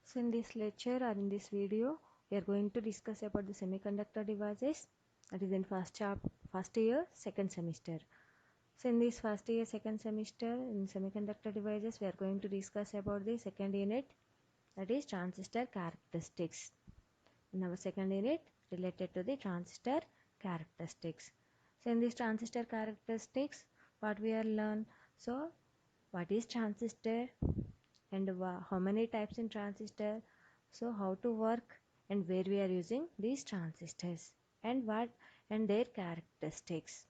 So in this lecture or in this video, we are going to discuss about the semiconductor devices. That is in first year, second semester. So in this first year, second semester in semiconductor devices, we are going to discuss about the second unit, that is transistor characteristics. In our second unit, related to the transistor characteristics. So in this transistor characteristics, what we are learn. So what is transistor? And how many types in transistor, so how to work and where we are using these transistors and what and their characteristics.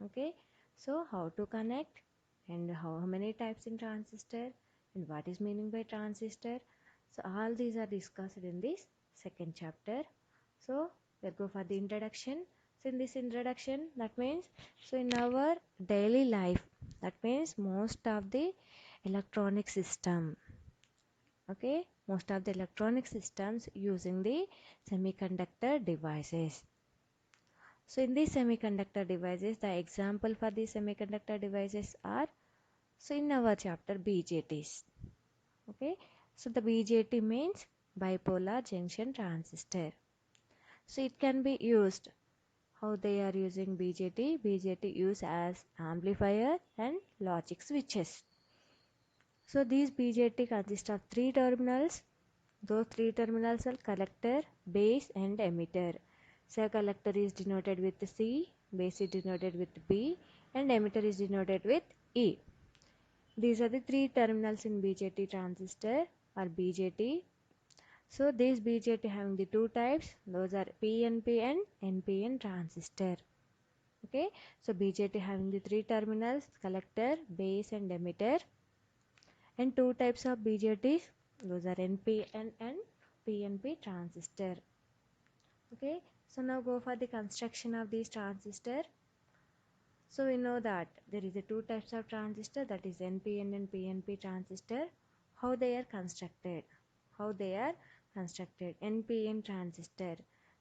Okay, so how to connect and how many types in transistor and what is meaning by transistor. So all these are discussed in this second chapter. So we'll go for the introduction. So in this introduction, that means, so in our daily life, that means most of the electronic system, okay, most of the electronic systems using the semiconductor devices. So in these semiconductor devices, the example for these semiconductor devices are, so in our chapter, BJTs. Okay, so the BJT means bipolar junction transistor. So it can be used, how they are using BJT. BJT used as amplifier and logic switches. So these BJT consist of three terminals. Those three terminals are collector, base and emitter. So collector is denoted with C, base is denoted with B and emitter is denoted with E. These are the three terminals in BJT transistor or BJT. So these BJT having the two types, those are PNP and NPN transistor. Okay, so BJT having the three terminals, collector, base and emitter. And two types of BJTs, those are NPN and PNP transistor. Okay, so now go for the construction of these transistor. So we know that there is a two types of transistor, that is NPN and PNP transistor. How they are constructed? How they are constructed? NPN transistor.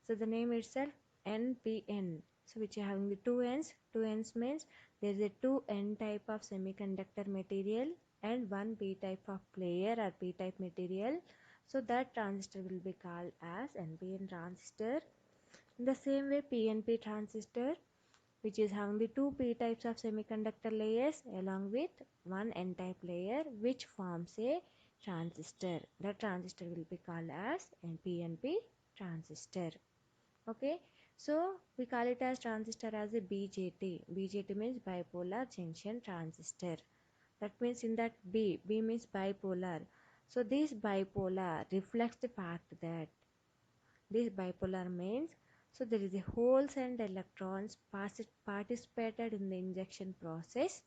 So the name itself NPN. So which are having the two ends. Two ends means there is a two N type of semiconductor material and one P type of player or P type material. So that transistor will be called as NPN transistor. In the same way, PNP transistor, which is having the two P types of semiconductor layers along with one N type layer, which forms a transistor. That transistor will be called as PNP transistor. Okay, so we call it as transistor as a BJT. BJT means bipolar junction transistor. That means in that B means bipolar. So this bipolar reflects the fact that this bipolar means, so there is a holes and electrons participated in the injection process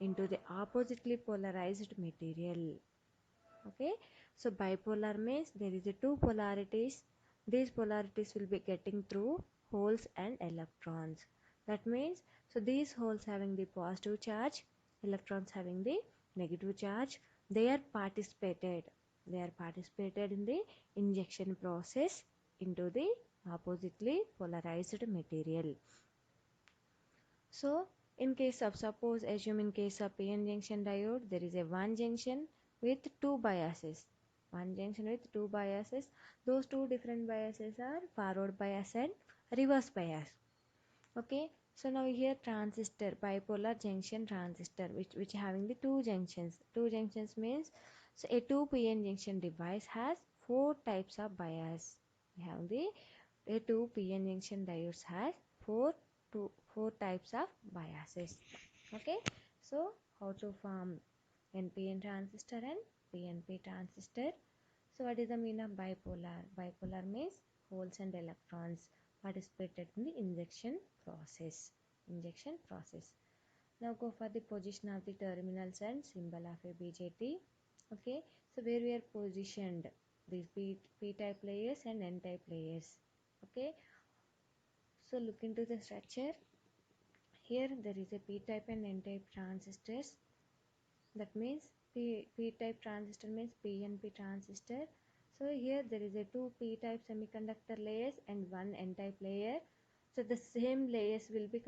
into the oppositely polarized material. Okay, so bipolar means there is a two polarities. These polarities will be getting through holes and electrons. That means, so these holes having the positive charge, electrons having the negative charge, they are participated in the injection process into the oppositely polarized material. So in case of, suppose assume in case of PN junction diode, there is a one junction with two biases. One junction with two biases. Those two different biases are forward bias and reverse bias. Okay, so now here transistor, bipolar junction transistor, which having the two junctions. Two junctions means, so a two PN junction device has four types of bias. We have the a two PN junction diodes has four types of biases. Okay, so how to form NPN transistor and PNP transistor. So what is the meaning of bipolar? Bipolar means holes and electrons participated in the injection process. Now go for the position of the terminals and symbol of a BJT. Okay, so where we are positioned these P type layers and N type layers. Okay, so look into the structure. Here there is a P type and N type transistors. That means P type transistor means PNP transistor. So here there is a two P type semiconductor layers and one N type layer. So the same layers will be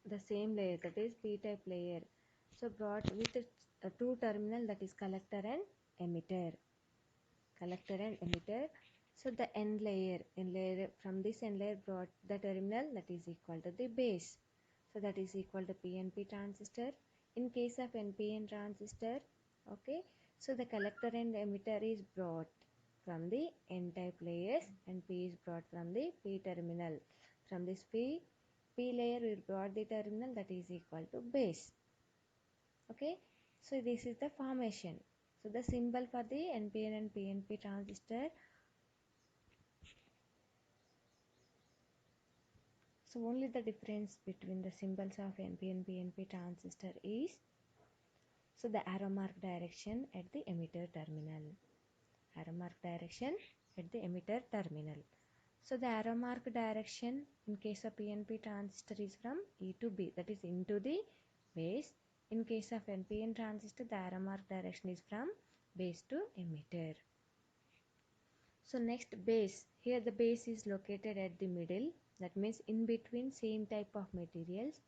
the same layer, that is P type layer. So brought with a two terminal, that is collector and emitter. collector and emitter. So the end layer from this end layer brought the terminal that is equal to the base. So that is equal to PNP transistor. In case of NPN transistor, okay, so the collector and emitter is brought from the N-type layers and P is brought from the P terminal. From this P layer we brought the terminal that is equal to base. Okay, so this is the formation. So the symbol for the NPN and PNP transistor. So only the difference between the symbols of NPN and PNP transistor is so the arrow mark direction at the emitter terminal. Arrow mark direction at the emitter terminal. So the arrow mark direction in case of PNP transistor is from E to B, that is into the base. In case of NPN transistor, the arrow mark direction is from base to emitter. So next base, here the base is located at the middle, that means in between same type of materials,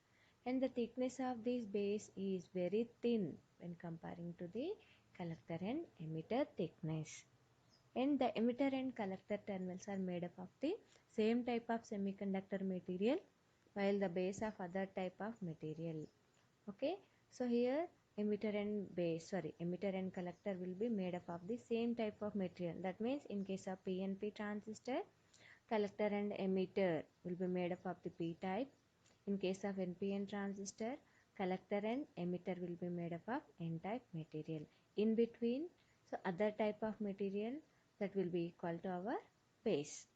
and the thickness of this base is very thin when comparing to the collector and emitter thickness. And the emitter and collector terminals are made up of the same type of semiconductor material, while the base of other type of material. Okay, so here emitter and collector will be made up of the same type of material. That means in case of PNP transistor, collector and emitter will be made up of the P type. In case of NPN transistor, collector and emitter will be made up of N type material. In between, so other type of material that will be equal to our base.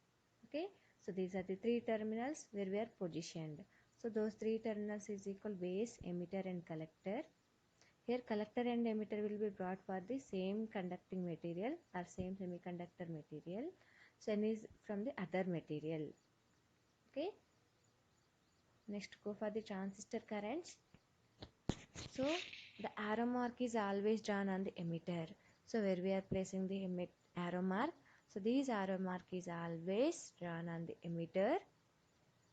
Okay, so these are the three terminals where we are positioned. So those three terminals is equal base, emitter and collector. Here collector and emitter will be brought for the same conducting material or same semiconductor material. So N is from the other material. Okay, next go for the transistor currents. So the arrow mark is always drawn on the emitter. So where we are placing the arrow mark, so this arrow mark is always drawn on the emitter.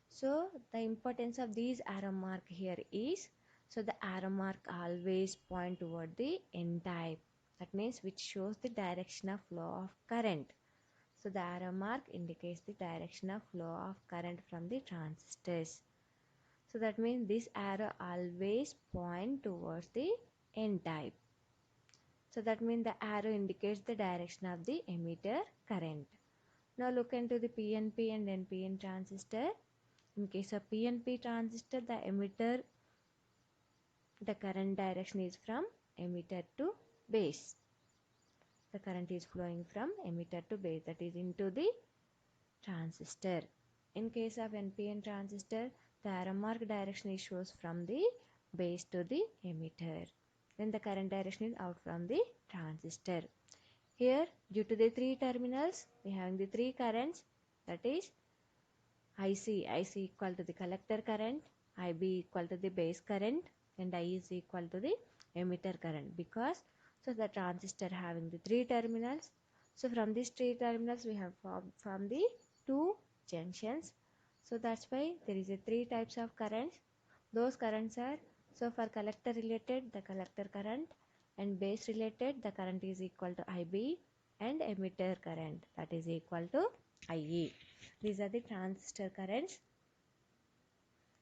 So the importance of these arrow mark here is, so the arrow mark always point toward the N type. That means which shows the direction of flow of current. So the arrow mark indicates the direction of flow of current from the transistors. So that means this arrow always point towards the N type. So that means the arrow indicates the direction of the emitter current. Now look into the PNP and NPN transistor. In case of PNP transistor, the emitter, the current direction is from emitter to base. The current is flowing from emitter to base, that is into the transistor. In case of NPN transistor, the arrow mark direction is shows from the base to the emitter. Then the current direction is out from the transistor. Here, due to the three terminals, we have the three currents, that is IC equal to the collector current, IB equal to the base current, and I is equal to the emitter current, because so the transistor having the three terminals. So from these three terminals we have formed the two junctions. So that's why there is a three types of currents. Those currents are, so for collector related, the collector current, and base related, the current is equal to IB, and emitter current, that is equal to IE. These are the transistor currents.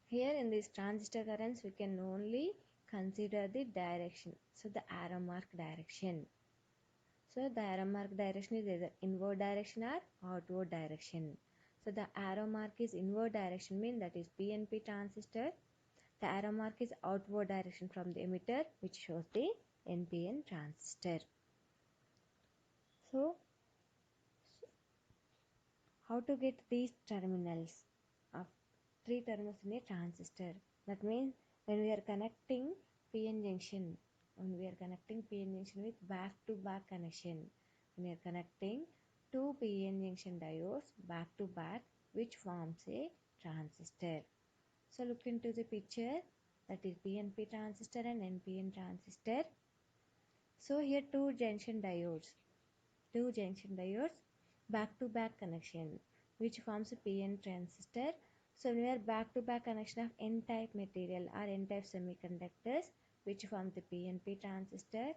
Here in these transistor currents, we can only consider the direction. So the arrow mark direction. So the arrow mark direction is either inward direction or outward direction. So the arrow mark is inward direction, mean that is PNP transistor. The arrow mark is outward direction from the emitter, which shows the NPN transistor. So how to get these terminals of three terminals in a transistor? That means when we are connecting PN junction, with back to back connection, when we are connecting two PN junction diodes back to back, which forms a transistor. So look into the picture, that is PNP transistor and NPN transistor. So here two junction diodes back to back connection, which forms a PN transistor. So we are back to back connection of N type material or N type semiconductors, which form the PNP transistor.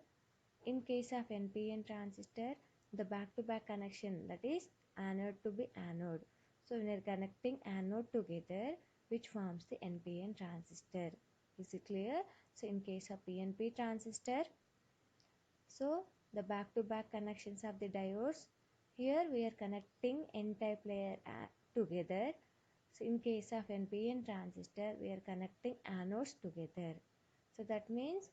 In case of NPN transistor, the back-to-back connection, that is anode to be anode. So we are connecting anode together, which forms the NPN transistor. Is it clear? So in case of PNP transistor, so the back-to-back connections of the diodes, here we are connecting N-type layer together. So in case of NPN transistor, we are connecting anodes together. So that means,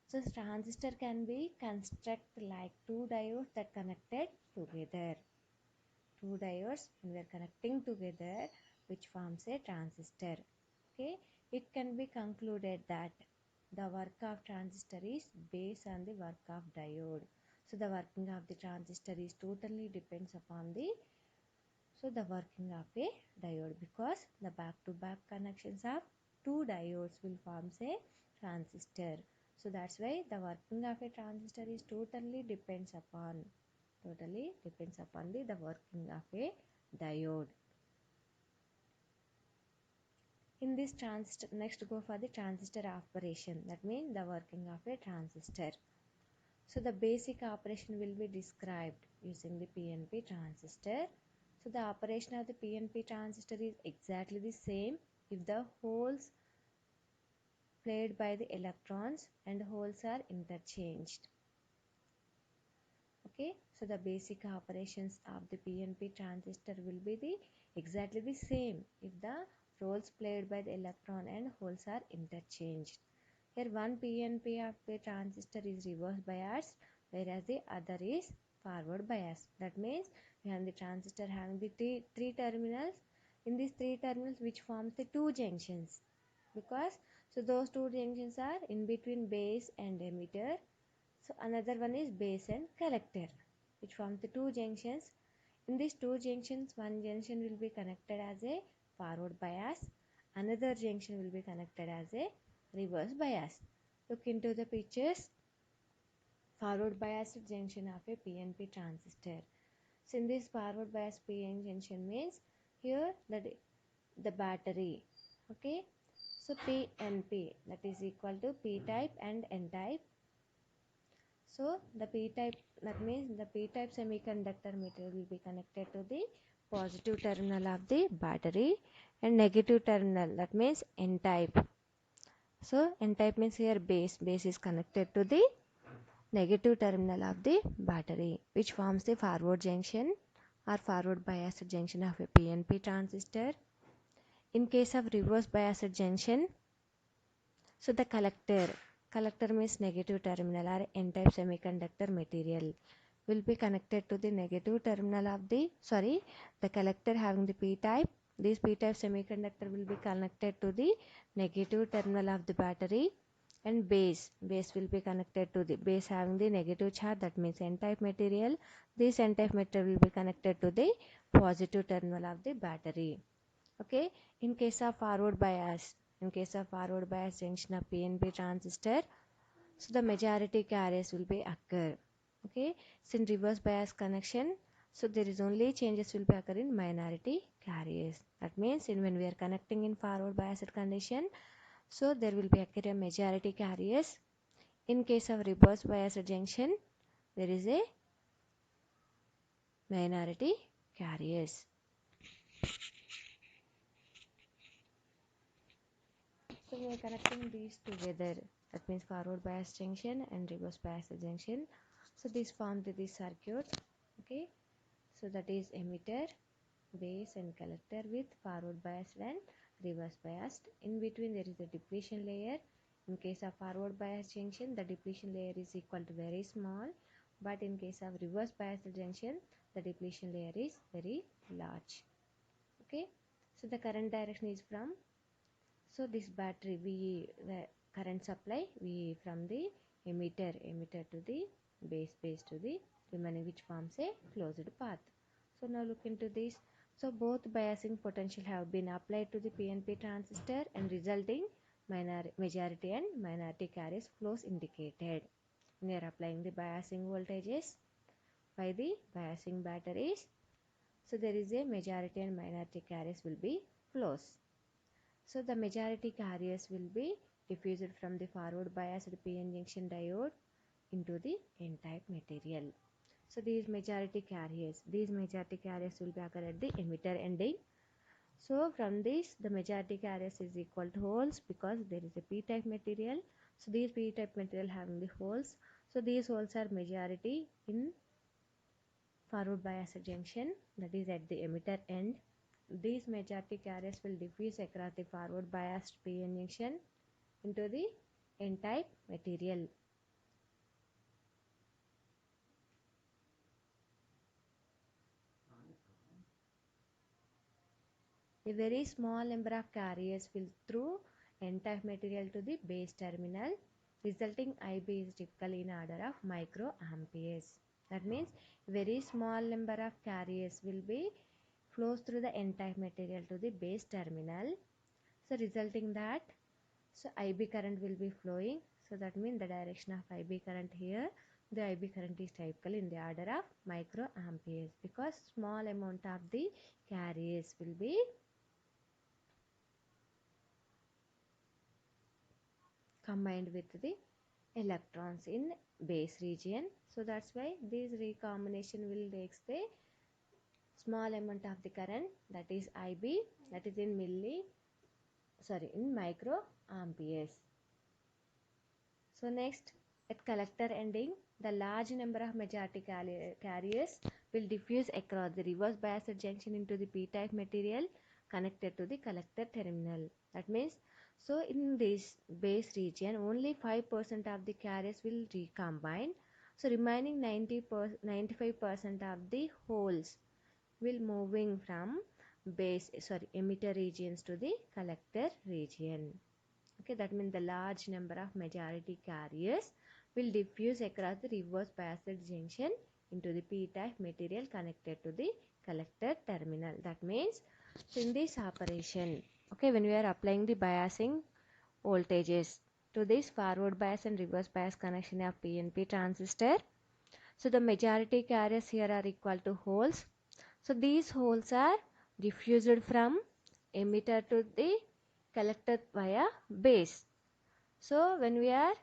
so transistor can be constructed like two diodes that connected together. Two diodes when we are connecting together, which forms a transistor. Okay, it can be concluded that the work of transistor is based on the work of diode. So the working of the transistor is totally depends upon the working of a diode, because the back-to-back connections of two diodes will form a transistor. So that's why the working of a transistor is totally depends upon the working of a diode. In this transistor, next go for the transistor operation, that means the working of a transistor. So the basic operation will be described using the PNP transistor. So the operation of the PNP transistor is exactly the same if the holes played by the electrons and holes are interchanged. Okay, so the basic operations of the PNP transistor will be exactly the same if the roles played by the electron and holes are interchanged. Here one PNP of the transistor is reverse biased, whereas the other is forward biased. That means we have the transistor having the three terminals. In these three terminals, which forms the two junctions, because so those two junctions are in between base and emitter. So another one is base and collector, which forms the two junctions. In these two junctions, one junction will be connected as a forward bias, another junction will be connected as a reverse bias. Look into the pictures. Forward biased junction of a PNP transistor. So in this forward bias PN junction means here the battery. Okay. So PNP, that is equal to P type and N type. So the P-type, that means the P-type semiconductor material will be connected to the positive terminal of the battery, and negative terminal, that means N-type. So N-type means here base is connected to the negative terminal of the battery, which forms the forward junction or forward biased junction of a PNP transistor. In case of reverse biased junction, so the collector means negative terminal or N-type semiconductor material will be connected to the negative terminal of the collector having the P-type. This P-type semiconductor will be connected to the negative terminal of the battery, and base will be connected to the base having the negative charge, that means N-type material. This N-type material will be connected to the positive terminal of the battery. Okay, in case of forward bias junction of PNP transistor, so the majority carriers will be occur. Okay, so in reverse bias connection, so there is only changes will be occur in minority carriers. That means when we are connecting in forward biased condition, so there will be occur a majority carriers. In case of reverse biased junction, there is a minority carriers. So we are connecting these together. That means forward bias junction and reverse bias junction. So this forms this circuit. Okay. So that is emitter, base and collector with forward biased and reverse biased. In between there is a depletion layer. In case of forward bias junction, the depletion layer is equal to very small. But in case of reverse bias junction, the depletion layer is very large. Okay. So the current direction is from, so this battery the current supply from the emitter to the base to the remaining, which forms a closed path. So now look into this. So both biasing potential have been applied to the PNP transistor and resulting majority and minority carriers flows indicated. We are applying the biasing voltages by the biasing batteries. So there is a majority and minority carriers will be flows. So the majority carriers will be diffused from the forward biased PN junction diode into the N-type material. So these majority carriers will be occur at the emitter ending. So from this, the majority carriers is equal to holes because there is a p-type material. So these p-type material having the holes. So these holes are majority in forward biased junction, that is at the emitter end. These majority carriers will diffuse across the forward biased PN junction into the n-type material. A very small number of carriers will through n-type material to the base terminal, resulting IB is typically in order of microamperes. That means very small number of carriers will be flows through the n-type material to the base terminal. So resulting that, so IB current will be flowing. So that means the direction of IB current here, the IB current is typically in the order of microamperes because small amount of the carriers will be combined with the electrons in base region. So that's why this recombination will takes the small amount of the current, that is IB, that is in in microamperes. So next, at collector ending, the large number of majority carriers will diffuse across the reverse biased junction into the p-type material connected to the collector terminal. That means, so in this base region, only 5% of the carriers will recombine. So remaining 95% of the holes will moving from emitter regions to the collector region. Okay, that means the large number of majority carriers will diffuse across the reverse biased junction into the p-type material connected to the collector terminal. That means, so in this operation, okay, when we are applying the biasing voltages to this forward bias and reverse bias connection of PNP transistor, so the majority carriers here are equal to holes. So these holes are diffused from emitter to the collector via base. So when we are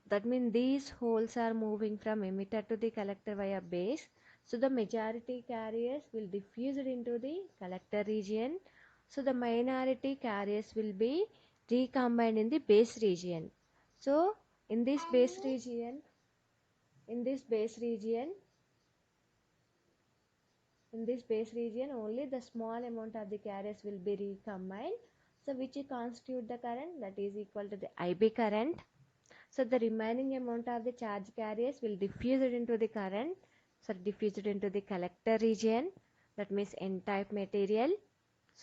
that means these holes are moving from emitter to the collector via base. So the majority carriers will diffuse it into the collector region. So the minority carriers will be recombined in the base region. So in this base region, in this base region, only the small amount of the carriers will be recombined. So which constitute the current, that is equal to the IB current. So the remaining amount of the charge carriers will diffuse it into the current, so diffuse it into the collector region, that means n-type material,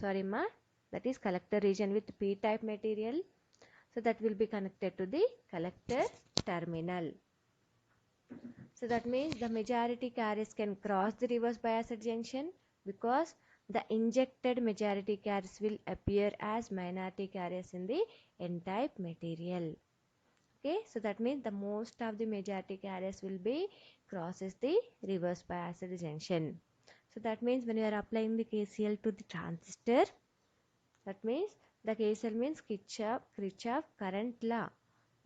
that is collector region with p-type material. So that will be connected to the collector terminal. So that means the majority carriers can cross the reverse biased junction because the injected majority carriers will appear as minority carriers in the n-type material. Okay, so that means the most of the majority carriers will be crosses the reverse biased junction. So that means when you are applying the KCL to the transistor, that means the KCL means Kirchhoff current law.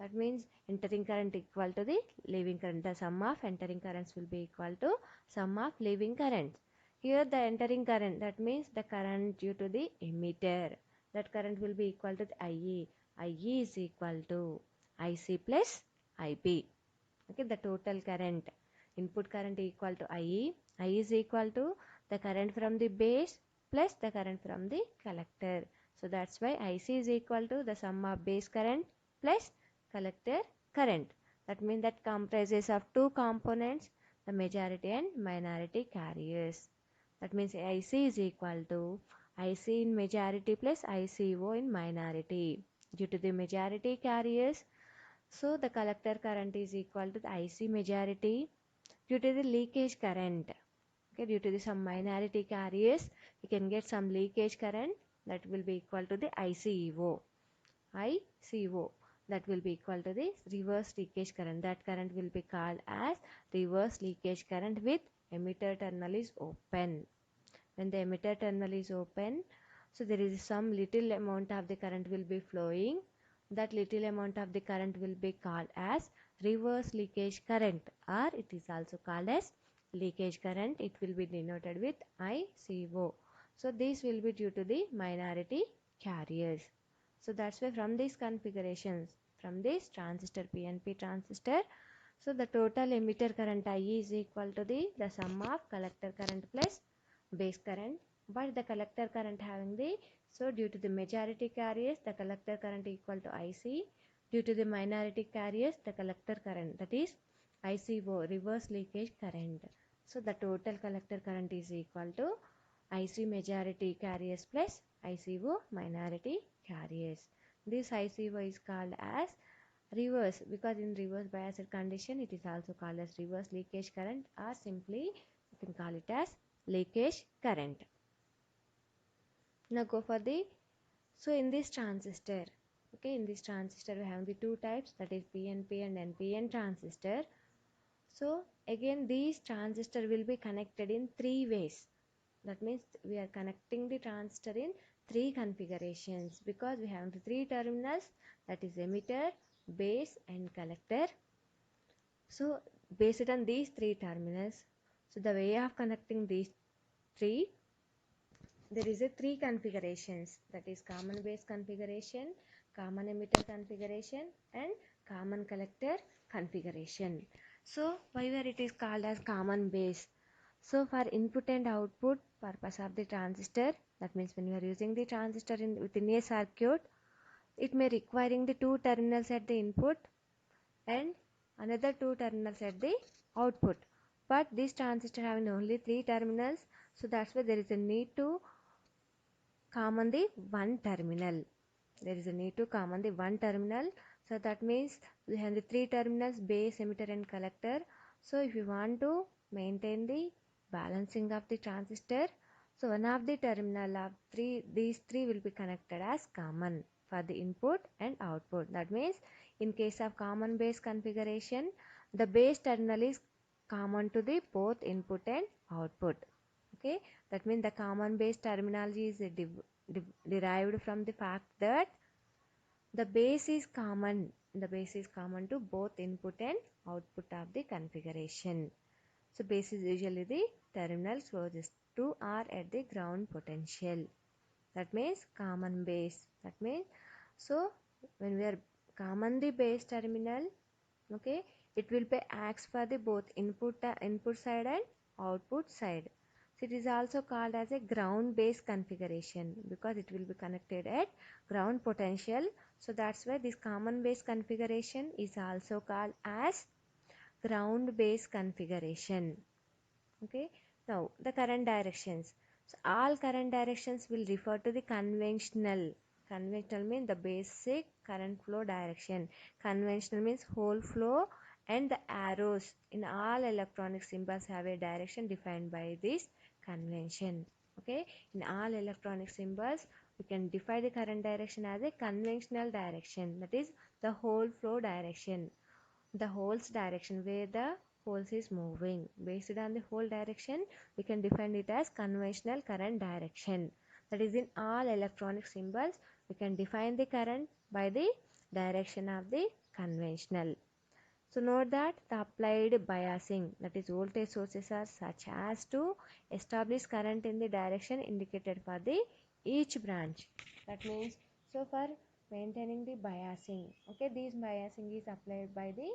That means entering current equal to the leaving current. The sum of entering currents will be equal to sum of leaving currents. Here the entering current, that means the current due to the emitter. That current will be equal to the IE. IE is equal to IC plus IB. Okay, the total current, input current equal to IE. I is equal to the current from the base plus the current from the collector. So that's why IC is equal to the sum of base current plus collector current. That means that comprises of two components, the majority and minority carriers. That means IC is equal to IC in majority plus ICO in minority. Due to the majority carriers, so the collector current is equal to the IC majority. Due to the leakage current, okay, due to the some minority carriers, we can get some leakage current that will be equal to the ICO. ICO, that will be equal to the reverse leakage current. That current will be called as reverse leakage current with emitter terminal is open. When the emitter terminal is open, so there is some little amount of the current will be flowing. That little amount of the current will be called as reverse leakage current, or it is also called as leakage current. It will be denoted with ICO. So this will be due to the minority carriers. So that's why from these configurations, from this transistor PNP transistor, so the total emitter current I is equal to the sum of collector current plus base current, but the collector current having the, so due to the majority carriers the collector current equal to IC, due to the minority carriers the collector current, that is ICO, reverse leakage current. So the total collector current is equal to IC majority carriers plus ICO minority carriers. This ICO is called as reverse, because in reverse biased condition it is also called as reverse leakage current, or simply you can call it as leakage current. Now go for the, so in this transistor, okay, in this transistor we have the two types, that is PNP and NPN transistor. So again these transistor will be connected in three ways. That means we are connecting the transistor in three configurations, because we have the three terminals, that is emitter, base and collector. So based on these three terminals, so the way of connecting these three, there is a three configurations, that is common base configuration, common emitter configuration and common collector configuration. So why where it is called as common base? So for input and output purpose of the transistor, that means when you are using the transistor within a circuit, it may requiring the two terminals at the input and another two terminals at the output, but this transistor having only three terminals, so that's why there is a need to common the one terminal. There is a need to common the one terminal. So that means we have the three terminals, base, emitter and collector. So if you want to maintain the balancing of the transistor, so one of the terminal of these three will be connected as common for the input and output. That means in case of common base configuration, the base terminal is common to the both input and output. Okay, that means the common base terminology is derived from the fact that the base is common. The base is common to both input and output of the configuration. So base is usually the terminal closest to or at the ground potential. That means common base. That means, so when we are common the base terminal, okay, it will be acts for the both input side and output side. So it is also called as a ground based configuration, because it will be connected at ground potential. So that's why this common base configuration is also called as ground based configuration. Okay, now the current directions. So all current directions will refer to the conventional. Conventional means the basic current flow direction. Conventional means whole flow, and the arrows in all electronic symbols have a direction defined by this convention. Okay, in all electronic symbols we can define the current direction as a conventional direction, that is the whole flow direction, the hole's direction, where the holes is moving. Based on the whole direction, we can define it as conventional current direction. That is, in all electronic symbols, we can define the current by the direction of the conventional. So note that the applied biasing, that is voltage sources, are such as to establish current in the direction indicated for the each branch. That means, so for maintaining the biasing, okay, this biasing is applied by the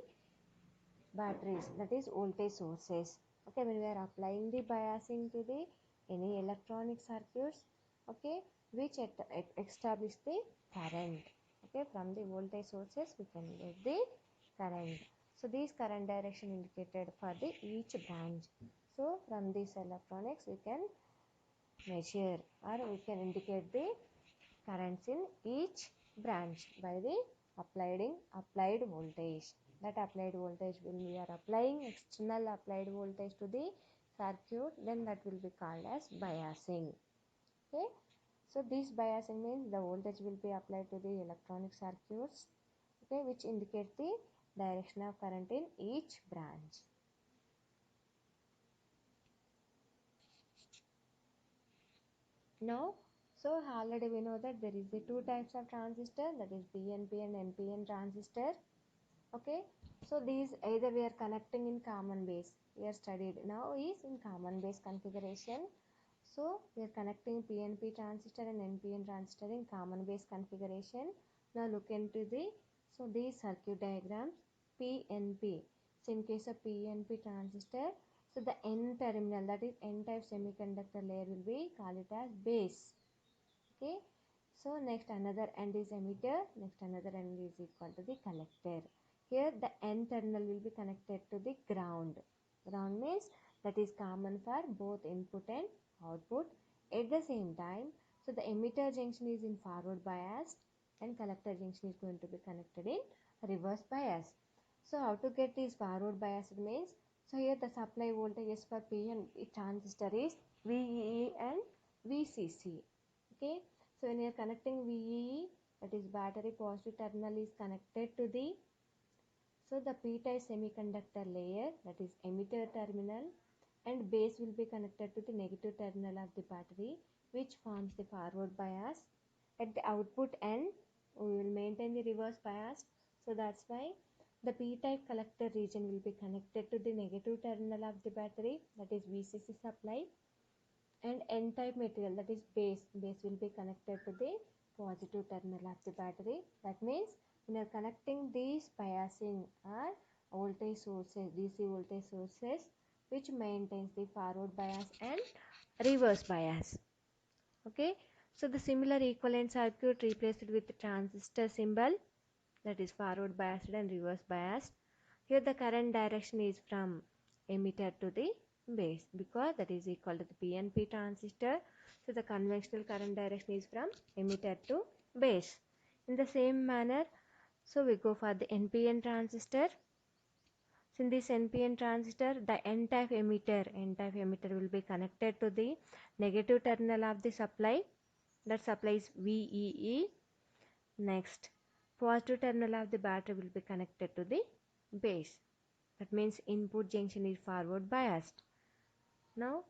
batteries, that is voltage sources. Okay, when we are applying the biasing to the any electronic circuits, okay, which establish the current. Okay, from the voltage sources we can get the current. So these current direction indicated for the each branch. So from these electronics we can measure, or we can indicate the currents in each branch by the applied voltage. That applied voltage, when we are applying external applied voltage to the circuit, then that will be called as biasing. Okay, so this biasing means the voltage will be applied to the electronic circuits, okay, which indicate the direction of current in each branch. Now, so already we know that there is the two types of transistor, that is PNP and NPN transistor. Okay, so these either we are connecting in common base. We are studied now is in common base configuration. So we are connecting PNP transistor and NPN transistor in common base configuration. Now look into these circuit diagrams. PNP. So in case of PNP transistor, so the N terminal, that is N type semiconductor layer, will be called it as base. Okay, so next another end is emitter, next another end is equal to the collector. Here the N terminal will be connected to the ground. Ground means that is common for both input and output at the same time. So the emitter junction is in forward bias and collector junction is going to be connected in reverse bias. So how to get this forward bias means, so here the supply voltages for PN transistor is VEE and VCC. Okay, so when you are connecting VEE, that is battery positive terminal is connected to the, so the p-type semiconductor layer, that is emitter terminal, and base will be connected to the negative terminal of the battery, which forms the forward bias. At the output end, we will maintain the reverse bias. So that's why the p-type collector region will be connected to the negative terminal of the battery, that is VCC supply, and N-type material, that is base will be connected to the positive terminal of the battery. That means when you are connecting these biasing are voltage sources, DC voltage sources, which maintains the forward bias and reverse bias. Okay, so the similar equivalent circuit replaced with the transistor symbol, that is forward biased and reverse biased. Here the current direction is from emitter to the base because that is equal to the PNP transistor. So the conventional current direction is from emitter to base. In the same manner, so we go for the NPN transistor. So in this NPN transistor, the N-type emitter will be connected to the negative terminal of the supply. That supply is VEE. Next, positive terminal of the battery will be connected to the base. That means input junction is forward biased. Now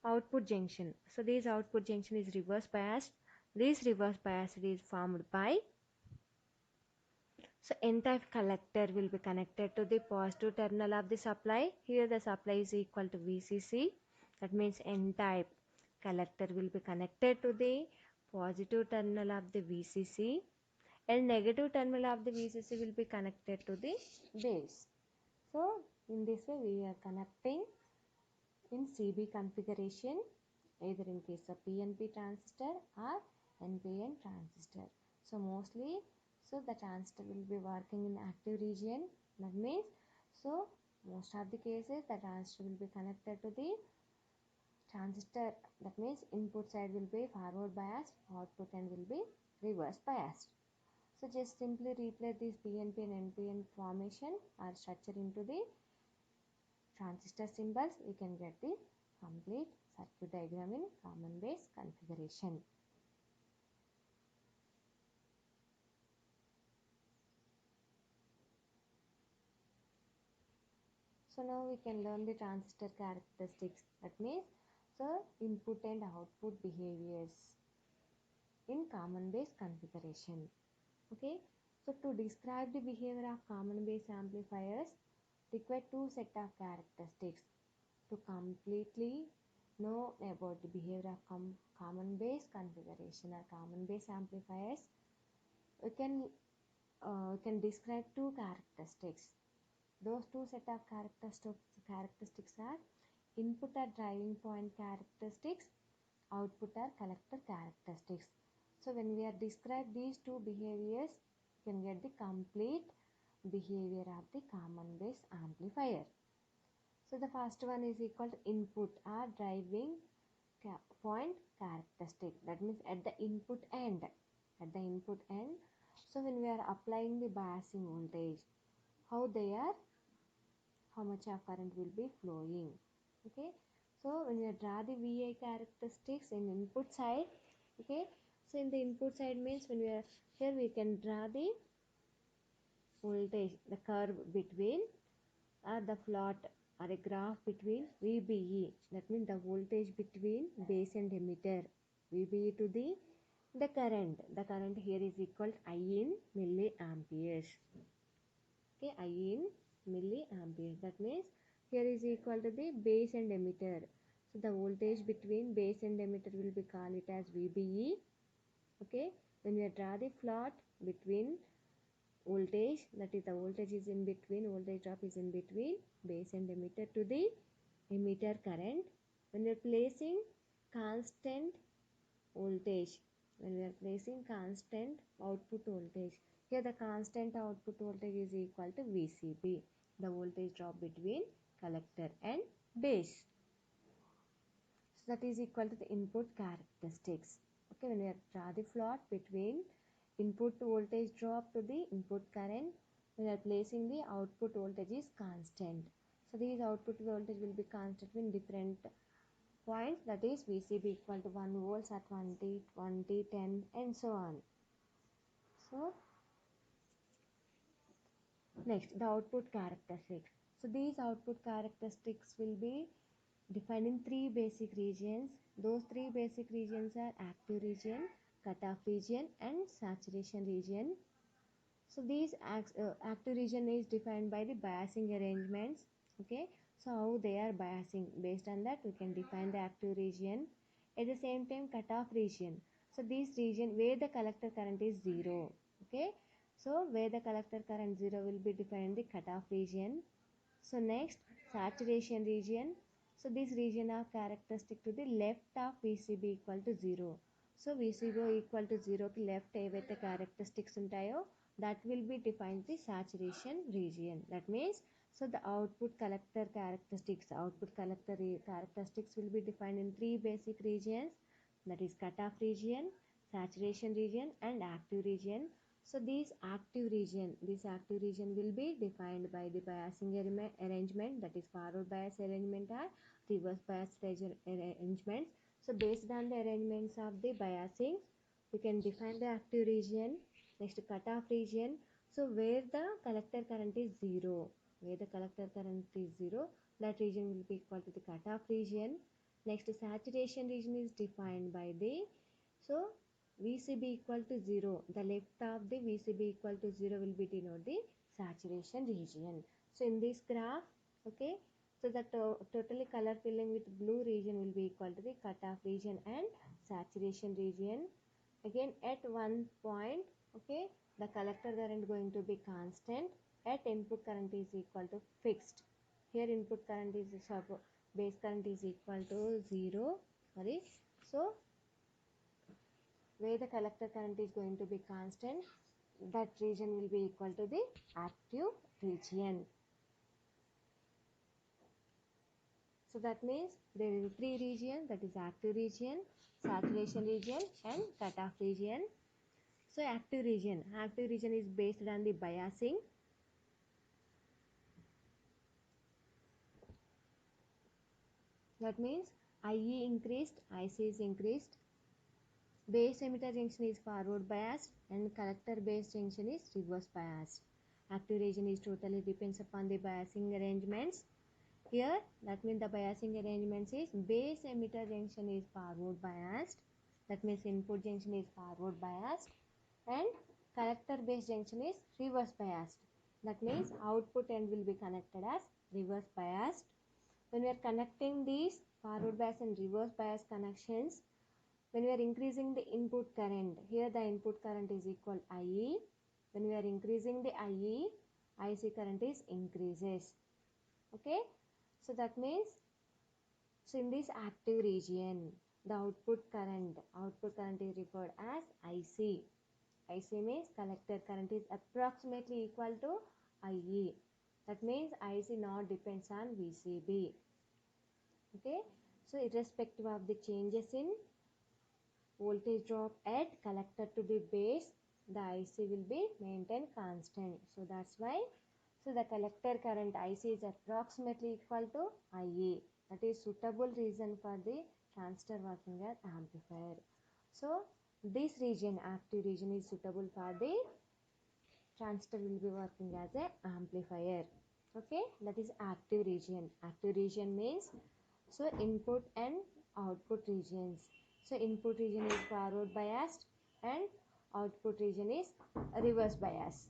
output junction. So this output junction is reverse biased. This reverse bias is formed by, so N-type collector will be connected to the positive terminal of the supply. Here the supply is equal to VCC. That means N-type collector will be connected to the positive terminal of the VCC, and negative terminal of the VCC will be connected to the base. So in this way we are connecting in CB configuration, either in case of PNP transistor or NPN transistor. So mostly, so the transistor will be working in active region. That means, so most of the cases the transistor will be connected to the transistor. That means input side will be forward biased, output end will be reverse biased. So just simply replace this PNP and NPN formation or structure into the transistor symbols. We can get the complete circuit diagram in common base configuration. So now we can learn the transistor characteristics. That means, so input and output behaviors in common base configuration. Okay, so to describe the behavior of common base amplifiers, require two set of characteristics. To completely know about the behavior of common base configuration or common base amplifiers, we can describe two characteristics. Those two set of characteristics are input or driving point characteristics, output or collector characteristics. So when we are describe these two behaviors, you can get the complete behavior of the common base amplifier. So the first one is equal to input or driving point characteristic. That means at the input end. At the input end. So when we are applying the biasing voltage, how much of current will be flowing. Okay. So when you draw the VI characteristics in input side, okay. So in the input side means when we are here we can draw the voltage, the curve between the plot or a graph between VBE. That means the voltage between base and emitter. VBE to the current. The current here is equal to I in milliamperes. Okay, IE in milliampere. That means here is equal to the base and emitter. So the voltage between base and emitter will be called it as VBE. Okay, when we draw the plot between voltage, that is the voltage is in between, voltage drop is in between base and emitter to the emitter current. When we are placing constant voltage, when we are placing constant output voltage, here the constant output voltage is equal to VCB, the voltage drop between collector and base. So that is equal to the input characteristics. Okay, when we draw the plot between input voltage drop to the input current, we are placing the output voltage is constant. So these output voltage will be constant in different points, that is VCB equal to 1 volts at 20, 20, 10 and so on. So next, the output characteristics. So these output characteristics will be defined in three basic regions. Those three basic regions are active region, cutoff region and saturation region. So these active region is defined by the biasing arrangements. Okay, so how they are biasing, based on that we can define the active region. At the same time, cutoff region. So this region where the collector current is 0. Okay, so where the collector current 0 will be defined the cutoff region. So next, saturation region. So this region of characteristic to the left of VCB equal to 0. So VCB equal to 0 కి left ఏవైతే characteristics ఉంటాయో that will be defined the saturation region. That means, so the output collector characteristics will be defined in three basic regions, that is cutoff region, saturation region and active region. So this active region will be defined by the biasing arrangement, that is forward bias arrangement or reverse bias arrangements. So based on the arrangements of the biasing, we can define the active region. Next, cutoff region. So where the collector current is 0, that region will be equal to the cutoff region. Next, saturation region is defined by the, so VCB equal to 0, the left of the VCB equal to 0 will be denote the saturation region. So in this graph, okay, so the totally color filling with blue region will be equal to the cutoff region and saturation region. Again, at one point, okay, the collector current going to be constant, at input current is equal to fixed. Here input current is base current is equal to 0, sorry. So where the collector current is going to be constant, that region will be equal to the active region. So that means there is three regions, that is active region, saturation region and cutoff region. So active region is based on the biasing. That means IE increased, IC is increased. Base emitter junction is forward biased and collector base junction is reverse biased. Active region is totally depends upon the biasing arrangements. Here, that means the biasing arrangements is base emitter junction is forward biased. That means input junction is forward biased and collector base junction is reverse biased. That means output end will be connected as reverse biased. When we are connecting these forward bias and reverse bias connections, when we are increasing the input current, here the input current is equal IE. When we are increasing the IE, IC current is increases. Okay, so that means, so in this active region, the output current is referred as IC. IC means collector current is approximately equal to IE. That means IC not depends on VCB. Okay, so irrespective of the changes in voltage drop at collector to the base, the IC will be maintained constant. So that's why, so the collector current IC is approximately equal to IE. That is suitable reason for the transistor working as amplifier. So this region, active region, is suitable for the transistor will be working as a amplifier. Okay, that is active region. Active region means, so input and output regions. So input region is forward biased and output region is reverse bias.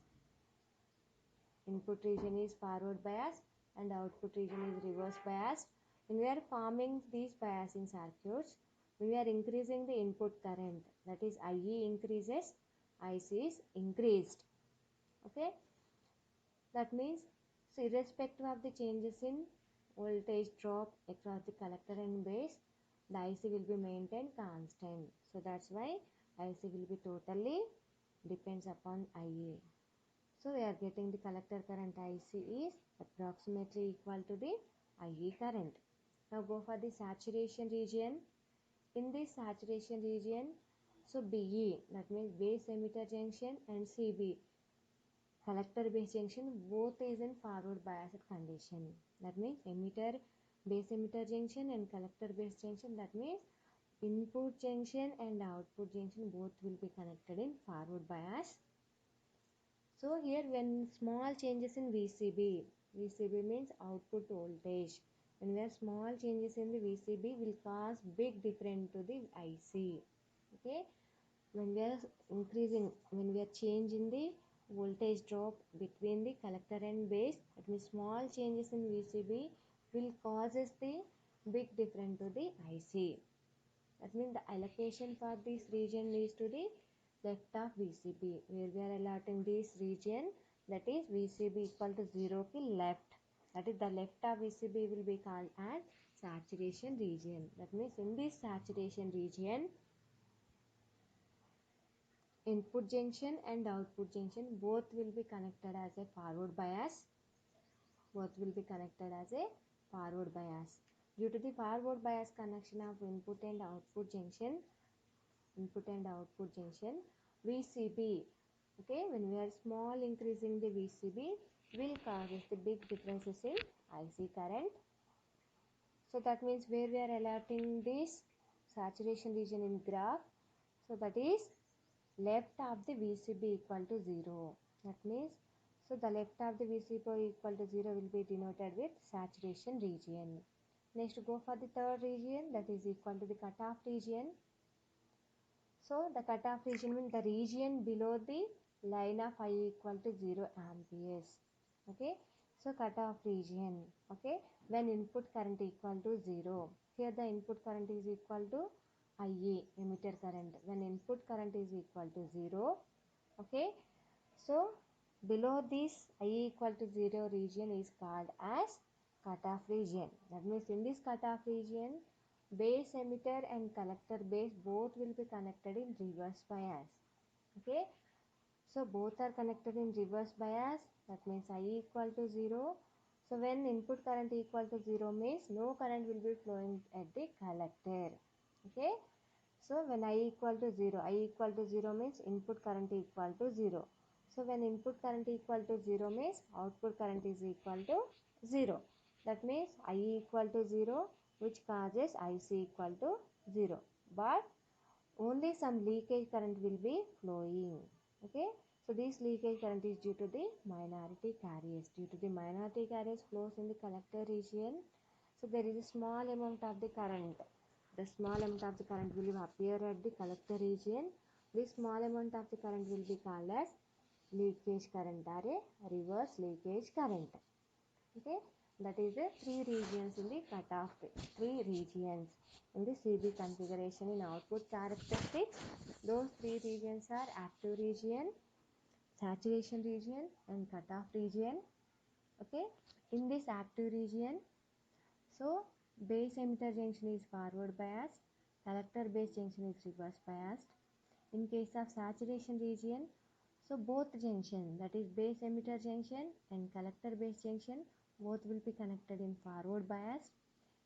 input region is forward bias and output region is reverse bias. When we are forming these biasing circuits, when we are increasing the input current, that is IE increases, IC is increased. Okay, that means, so irrespective of the changes in voltage drop across the collector and base, the IC will be maintained constant. So that's why IC will be totally depends upon IA. So we are getting the collector current IC is approximately equal to the IE current. Now go for the saturation region. In this saturation region, so BE, that means base emitter junction, and CB, collector base junction, both is in forward biased condition. That means base emitter junction and collector base junction, that means input junction and output junction both will be connected in forward bias. So here when small changes in VCB means output voltage. When we have small changes in the VCB will cause big difference to the IC. Okay. When we are changing the voltage drop between the collector and base, that means small changes in VCB will causes the big difference to the IC. That means the allocation for this region is to the left of VCB, where we are allotting this region, that is VCB equal to 0 ki left. That is the left of VCB will be called as saturation region. That means in this saturation region, input junction and output junction both will be connected as a forward bias. Due to the forward bias connection of input and output junction, VCB, okay, when we are small increasing the VCB will cause the big differences in IC current. So that means where we are allotting this saturation region in graph, so that is left of the VCB equal to 0. That means, so the left of the VCB equal to 0 will be denoted with saturation region. Next go for the third region, that is equal to the cutoff region. So the cutoff region means the region below the line of I equal to 0 amperes. Okay, so cutoff region, okay, when input current equal to 0. Here the input current is equal to IA, emitter current. When input current is equal to 0, okay, so below this I equal to 0 region is called as cutoff region. That means in this cutoff region, base emitter and collector base both will be connected in reverse bias. Okay, so both are connected in reverse bias, that means I equal to 0. So when input current equal to 0 means no current will be flowing at the collector. Okay, so when I equal to 0 means input current equal to 0. So when input current equal to 0 means output current is equal to 0. That means I equal to 0, which causes IC equal to 0. But only some leakage current will be flowing. Okay, so this leakage current is due to the minority carriers. Due to the minority carriers flows in the collector region, so there is a small amount of the current. The small amount of the current will appear at the collector region. This small amount of the current will be called as leakage current or a reverse leakage current. Okay, that is the three regions in the cutoff, three regions in the CB configuration in output characteristics. Those three regions are active region, saturation region and cutoff region. Okay, in this active region, so base emitter junction is forward biased, collector base junction is reverse biased. In case of saturation region, so both junction, that is base emitter junction and collector base junction, both will be connected in forward bias.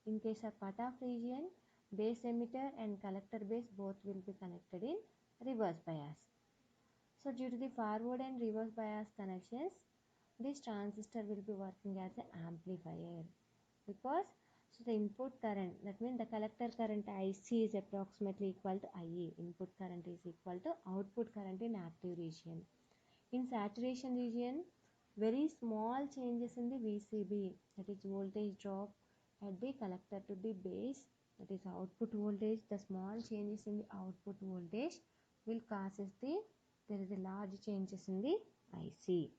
In case of cutoff region, base emitter and collector base both will be connected in reverse bias. So due to the forward and reverse bias connections, this transistor will be working as an amplifier, because so the input current, that means the collector current IC is approximately equal to IA. Input current is equal to output current in active region. In saturation region, very small changes in the VCB, that is voltage drop at the collector to the base, that is output voltage. The small changes in the output voltage will causes there is a large changes in the IC.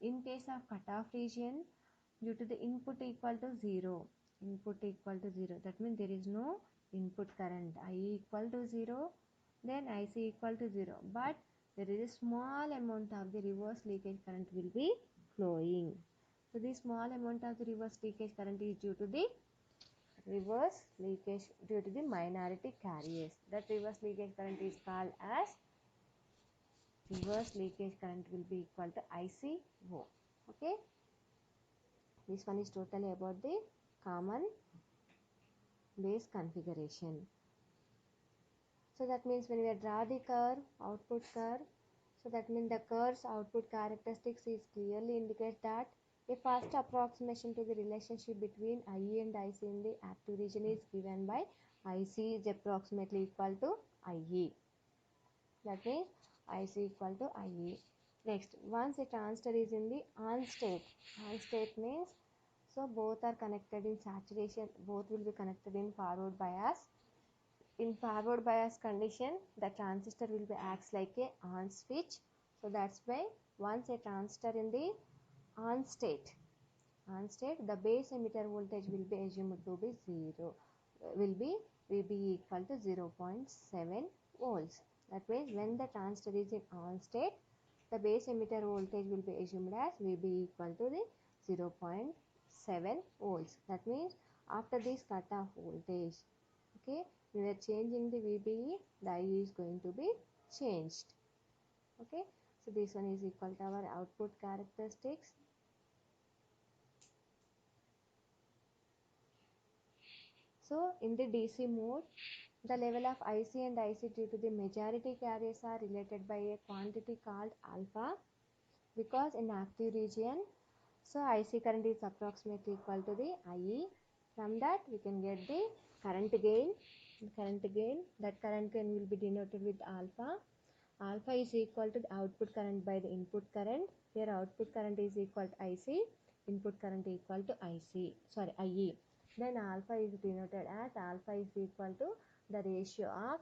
In case of cutoff region, due to the input equal to 0, that means there is no input current, IE equal to 0, then IC equal to 0, but there is a small amount of the reverse leakage current will be flowing. So this small amount of the reverse leakage current is due to the reverse leakage due to the minority carriers. That reverse leakage current is called as reverse leakage current will be equal to ICO. Okay, this one is totally about the common base configuration. So that means when we draw the curve, output curve, so that means the curve's output characteristics is clearly indicate that a fast approximation to the relationship between IE and IC in the active region is given by IC is approximately equal to IE. That means IC equal to IE. Next, once a transistor is in the on state means so both are connected in saturation, both will be connected in forward bias. In forward bias condition, the transistor will be acts like a on switch. So that's why once a transistor in the on state, the base emitter voltage will be assumed to be 0, will be VB equal to 0.7 volts. That means when the transistor is in on state, the base emitter voltage will be assumed as VB equal to the 0.7 volts. That means after this cutoff voltage, okay, we are changing the VBE, the IE is going to be changed. Okay, so this one is equal to our output characteristics. So in the DC mode, the level of IC and IC due to the majority carriers are related by a quantity called alpha, because in active region, so IC current is approximately equal to the IE. From that we can get the current gain. That current gain will be denoted with alpha. Alpha is equal to the output current by the input current. Here output current is equal to IC, input current equal to IE. Then alpha is denoted as alpha is equal to the ratio of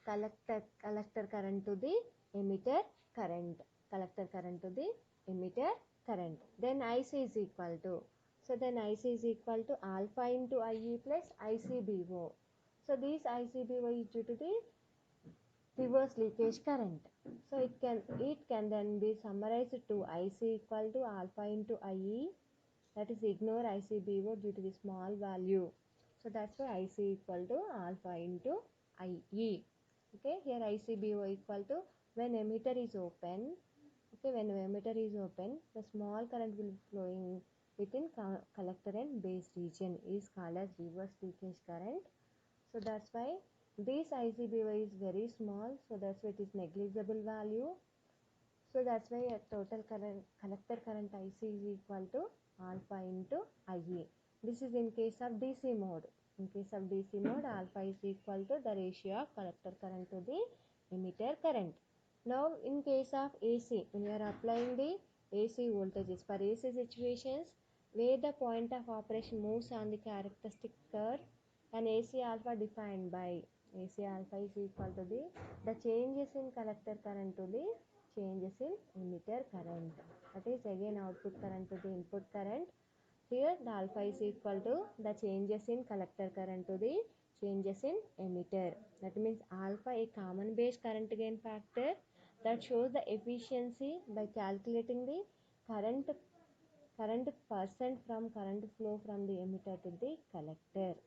collector current to the emitter current. Then IC is equal to, so then IC is equal to alpha into IE plus ICBO. So this ICBO is due to the reverse leakage current. So it can then be summarized to IC equal to alpha into IE, that is ignore ICBO due to the small value. So that's why IC equal to alpha into IE. Okay, here ICBO equal to when emitter is open. Okay, when emitter is open, the small current will be flowing within collector and base region is called as reverse leakage current. So that's why this ICBO is very small, so that's why it is negligible value. So that's why a total current, collector current IC is equal to alpha into IE. This is in case of DC mode. In case of DC mode, alpha is equal to the ratio of collector current to the emitter current. Now in case of AC, when we are applying the AC voltages for AC situations where the point of operation moves on the characteristic curve, and AC alpha defined by AC alpha is equal to the changes in collector current to the changes in emitter current. That is again output current to the input current. Here the alpha is equal to the changes in collector current to the changes in emitter. That means alpha a common base current gain factor that shows the efficiency by calculating the current percent from current flow from the emitter to the collector.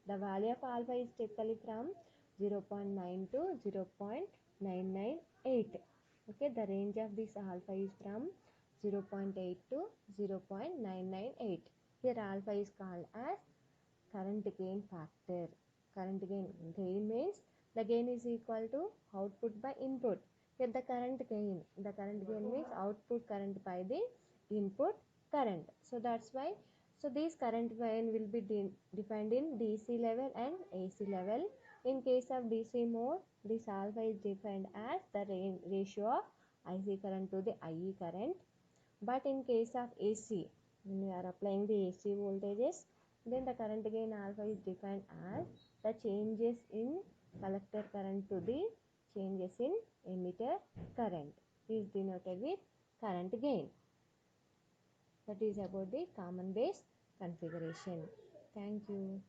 The value of alpha is typically from 0.9 to 0.998. Okay, the range of this alpha is from 0.8 to 0.998. Here alpha is called as current gain factor. Gain means the gain is equal to output by input. Here the current gain means output current by the input current. So that's why, so this current gain will be defined in DC level and AC level. In case of DC mode, this alpha is defined as the ratio of IC current to the IE current. But in case of AC, when we are applying the AC voltages, then the current gain alpha is defined as the changes in collector current to the changes in emitter current is denoted with current gain. That is about the common base configuration. Thank you.